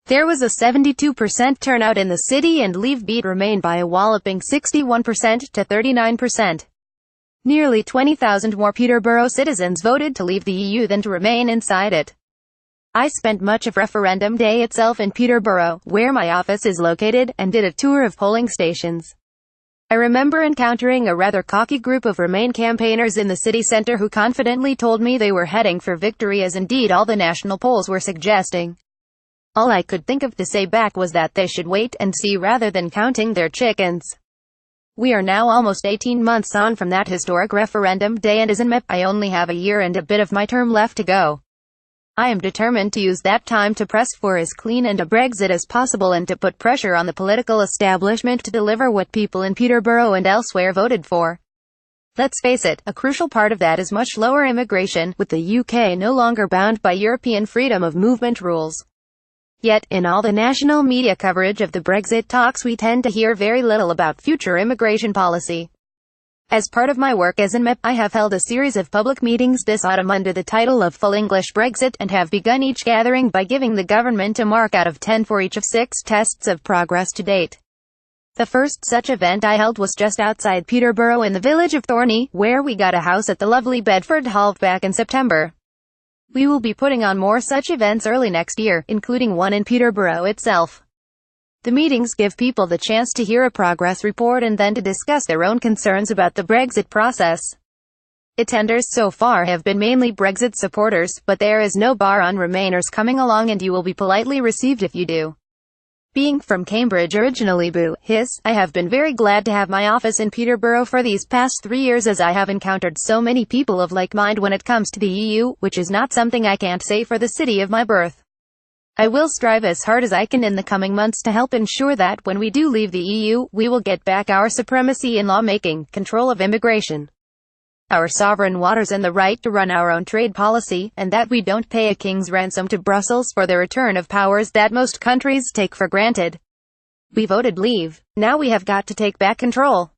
There was a 72% turnout in the city and Leave beat Remain by a walloping 61% to 39%. Nearly 20,000 more Peterborough citizens voted to leave the EU than to remain inside it. I spent much of referendum day itself in Peterborough, where my office is located, and did a tour of polling stations. I remember encountering a rather cocky group of Remain campaigners in the city centre who confidently told me they were heading for victory, as indeed all the national polls were suggesting. All I could think of to say back was that they should wait and see rather than counting their chickens. We are now almost 18 months on from that historic referendum day, and as in MEP, I only have a year and a bit of my term left to go. I am determined to use that time to press for as clean and a Brexit as possible and to put pressure on the political establishment to deliver what people in Peterborough and elsewhere voted for. Let's face it, a crucial part of that is much lower immigration, with the UK no longer bound by European freedom of movement rules. Yet, in all the national media coverage of the Brexit talks, we tend to hear very little about future immigration policy. As part of my work as an MEP, I have held a series of public meetings this autumn under the title of Full English Brexit, and have begun each gathering by giving the government a mark out of 10 for each of 6 tests of progress to date. The first such event I held was just outside Peterborough in the village of Thorney, where we got a house at the lovely Bedford Hall back in September. We will be putting on more such events early next year, including one in Peterborough itself. The meetings give people the chance to hear a progress report and then to discuss their own concerns about the Brexit process. Attenders so far have been mainly Brexit supporters, but there is no bar on Remainers coming along, and you will be politely received if you do. Being from Cambridge originally, I have been very glad to have my office in Peterborough for these past 3 years, as I have encountered so many people of like mind when it comes to the EU, which is not something I can't say for the city of my birth. I will strive as hard as I can in the coming months to help ensure that, when we do leave the EU, we will get back our supremacy in lawmaking, control of immigration, our sovereign waters and the right to run our own trade policy, and that we don't pay a king's ransom to Brussels for the return of powers that most countries take for granted. We voted leave. Now we have got to take back control.